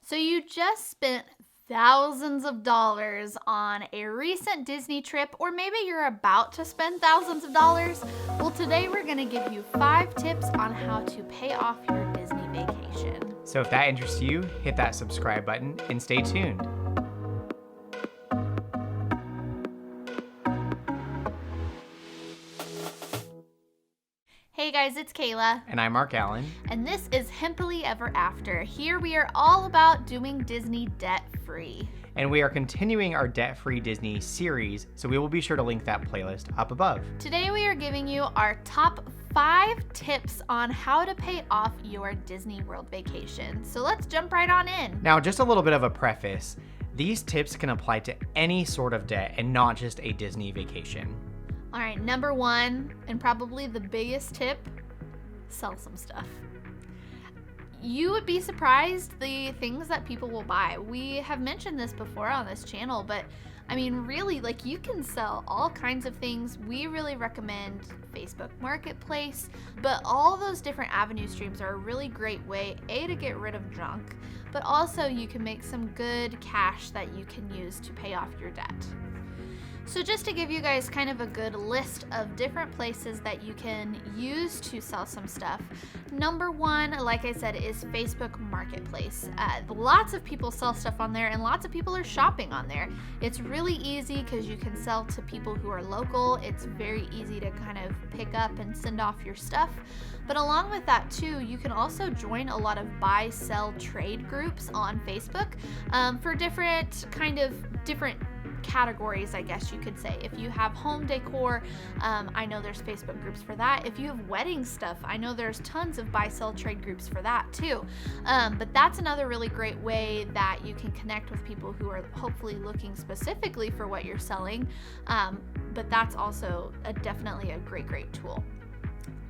So you just spent thousands of dollars on a recent Disney trip, or maybe you're about to spend thousands of dollars. Well, today we're going to give you 5 tips on how to pay off your Disney vacation. So if that interests you, hit that subscribe button and stay tuned. Hey guys, it's Kayla. And I'm Mark Allen. And this is Hemphilly Ever After. Here we are all about doing Disney debt-free. And we are continuing our debt-free Disney series, so we will be sure to link that playlist up above. Today we are giving you our top 5 tips on how to pay off your Disney World vacation. So let's jump right on in. Now, just a little bit of a preface. These tips can apply to any sort of debt and not just a Disney vacation. All right, number 1, and probably the biggest tip, sell some stuff. You would be surprised the things that people will buy. We have mentioned this before on this channel, but I mean, really, like, you can sell all kinds of things. We really recommend Facebook Marketplace, but all those different avenue streams are a really great way, A, to get rid of junk, but also you can make some good cash that you can use to pay off your debt. So just to give you guys kind of a good list of different places that you can use to sell some stuff. Number 1, like I said, is Facebook Marketplace. Lots of people sell stuff on there and lots of people are shopping on there. It's really easy because you can sell to people who are local. It's very easy to kind of pick up and send off your stuff. But along with that too, you can also join a lot of buy, sell, trade groups on Facebook for different categories, I guess you could say. If you have home decor, I know there's Facebook groups for that. If you have wedding stuff, I know there's tons of buy, sell, trade groups for that too. But that's another really great way that you can connect with people who are hopefully looking specifically for what you're selling. But that's also definitely a great tool.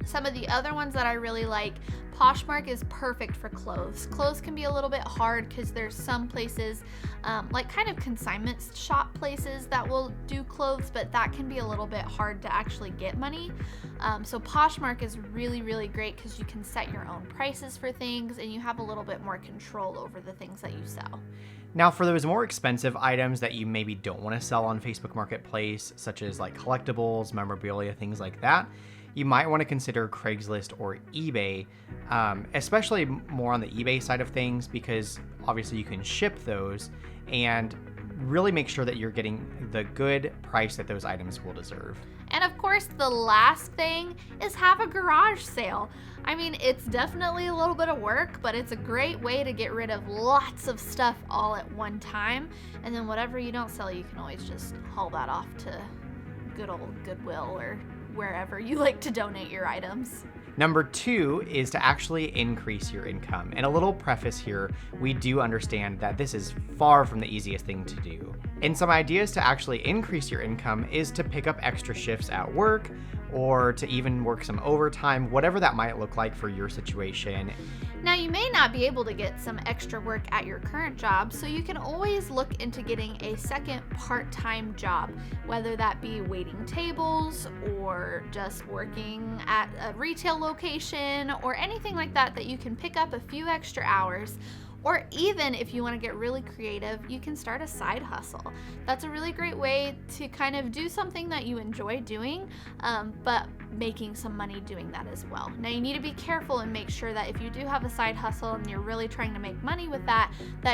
Some of the other ones that I really like, Poshmark is perfect for clothes. Clothes can be a little bit hard because there's some places, like kind of consignment shop places that will do clothes, but that can be a little bit hard to actually get money. So Poshmark is really great because you can set your own prices for things and you have a little bit more control over the things that you sell. Now, for those more expensive items that you maybe don't want to sell on Facebook Marketplace, such as like collectibles, memorabilia, things like that, you might want to consider Craigslist or eBay, especially more on the eBay side of things, because obviously you can ship those and really make sure that you're getting the good price that those items will deserve. And of course, the last thing is have a garage sale. I mean, it's definitely a little bit of work, but it's a great way to get rid of lots of stuff all at one time. And then whatever you don't sell, you can always just haul that off to good old Goodwill or wherever you like to donate your items. Number 2 is to actually increase your income. And a little preface here, we do understand that this is far from the easiest thing to do. And some ideas to actually increase your income is to pick up extra shifts at work or to even work some overtime, whatever that might look like for your situation. Now, you may not be able to get some extra work at your current job, so you can always look into getting a second part-time job, whether that be waiting tables or just working at a retail location or anything like that you can pick up a few extra hours. Or even if you want to get really creative, you can start a side hustle. That's a really great way to kind of do something that you enjoy doing, but making some money doing that as well. Now, you need to be careful and make sure that if you do have a side hustle and you're really trying to make money with that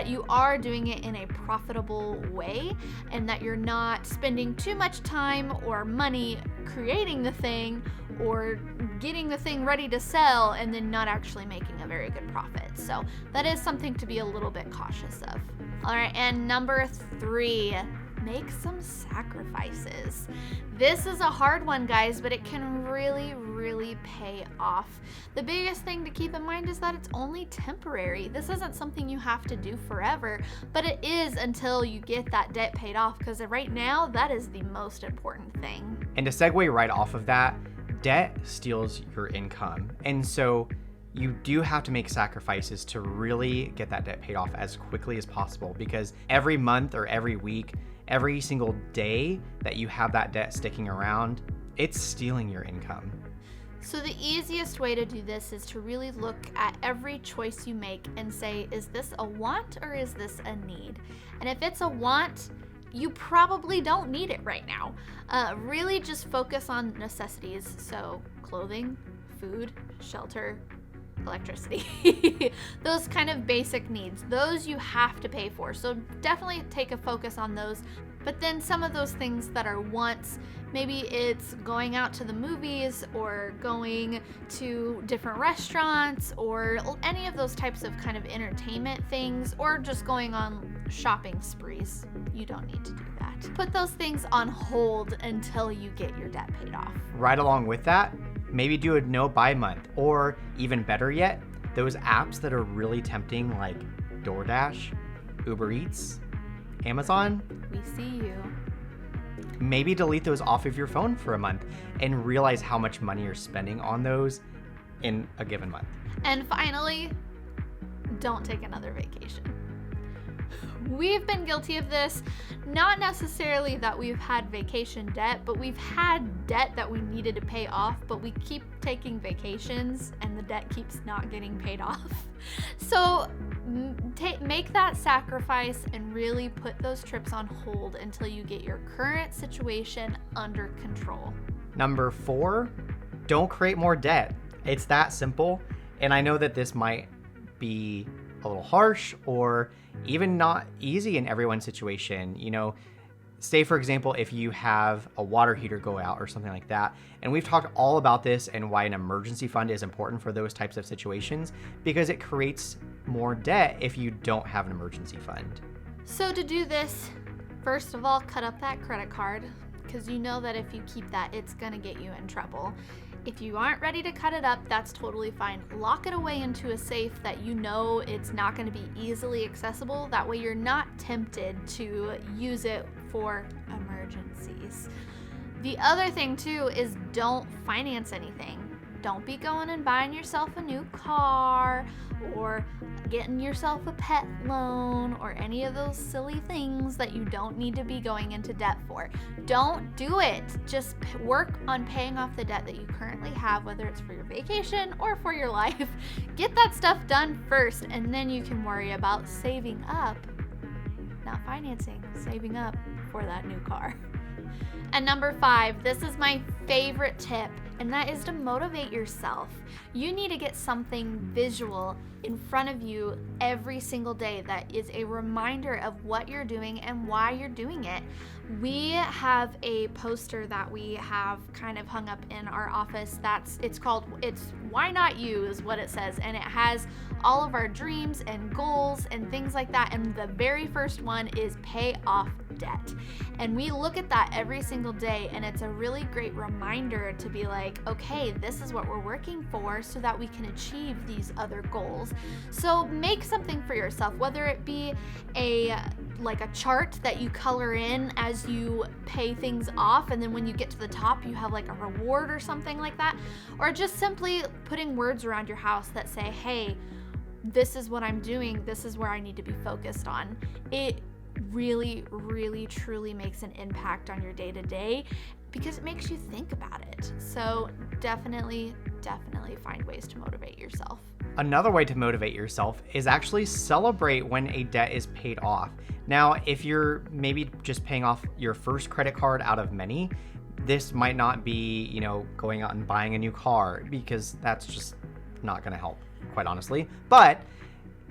you are doing it in a profitable way and that you're not spending too much time or money creating the thing or getting the thing ready to sell and then not actually making a very good profit. So that is something to be a little bit cautious of. All right, and number 3, make some sacrifices. This is a hard one, guys, but it can really pay off. The biggest thing to keep in mind is that it's only temporary. This isn't something you have to do forever, but it is until you get that debt paid off, because right now that is the most important thing. And to segue right off of that, debt steals your income. And so you do have to make sacrifices to really get that debt paid off as quickly as possible, because every month or every week, every single day that you have that debt sticking around, it's stealing your income. So the easiest way to do this is to really look at every choice you make and say, is this a want or is this a need? And if it's a want, you probably don't need it right now. Really just focus on necessities. So clothing, food, shelter, electricity, those kind of basic needs. Those you have to pay for. So definitely take a focus on those. But then some of those things that are wants, maybe it's going out to the movies or going to different restaurants or any of those types of kind of entertainment things, or just going on shopping sprees. You don't need to do that. Put those things on hold until you get your debt paid off. Right along with that, maybe do a no buy month, or even better yet, those apps that are really tempting like DoorDash, Uber Eats, Amazon. We see you. Maybe delete those off of your phone for a month and realize how much money you're spending on those in a given month. And finally, don't take another vacation. We've been guilty of this, not necessarily that we've had vacation debt, but we've had debt that we needed to pay off, but we keep taking vacations and the debt keeps not getting paid off. So make that sacrifice and really put those trips on hold until you get your current situation under control. Number 4, don't create more debt. It's that simple. And I know that this might be a little harsh or even not easy in everyone's situation. You know, say for example, if you have a water heater go out or something like that, and we've talked all about this and why an emergency fund is important for those types of situations, because it creates more debt if you don't have an emergency fund. So to do this, first of all, cut up that credit card, because you know that if you keep that, it's gonna get you in trouble. If you aren't ready to cut it up, that's totally fine. Lock it away into a safe that you know it's not going to be easily accessible. That way you're not tempted to use it for emergencies. The other thing too is don't finance anything. Don't be going and buying yourself a new car or getting yourself a pet loan or any of those silly things that you don't need to be going into debt for. Don't do it. Just work on paying off the debt that you currently have, whether it's for your vacation or for your life. Get that stuff done first, and then you can worry about saving up, not financing, saving up for that new car. And number 5, this is my favorite tip, and that is to motivate yourself. You need to get something visual in front of you every single day that is a reminder of what you're doing and why you're doing it. We have a poster that we have kind of hung up in our office it's Why Not You is what it says, and it has all of our dreams and goals and things like that, and the very first one is pay off debt. And we look at that every single day, and it's a really great reminder to be like, okay, this is what we're working for so that we can achieve these other goals. So make something for yourself, whether it be a chart that you color in as you pay things off, and then when you get to the top you have like a reward or something like that, or just simply putting words around your house that say, hey, this is what I'm doing, this is where I need to be focused on. It really, really, truly makes an impact on your day-to-day because it makes you think about it. So definitely find ways to motivate yourself. Another way to motivate yourself is actually celebrate when a debt is paid off. Now, if you're maybe just paying off your first credit card out of many, this might not be, going out and buying a new car, because that's just not going to help, quite honestly. But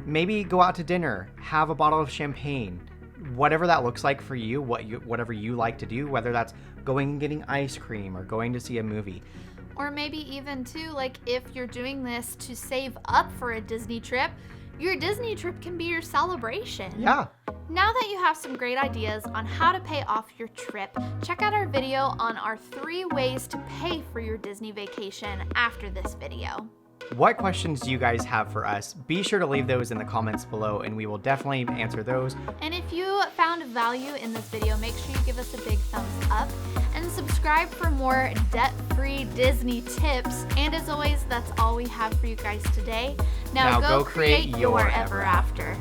maybe go out to dinner, have a bottle of champagne, whatever that looks like for you, whatever you like to do, whether that's going and getting ice cream or going to see a movie. Or maybe even too, like if you're doing this to save up for a Disney trip, your Disney trip can be your celebration. Yeah. Now that you have some great ideas on how to pay off your trip, check out our video on our 3 ways to pay for your Disney vacation after this video. What questions do you guys have for us? Be sure to leave those in the comments below, and we will definitely answer those. And if you found value in this video, make sure you give us a big thumbs up and subscribe for more debt-free Disney tips. And as always, that's all we have for you guys today. Now go create your ever after.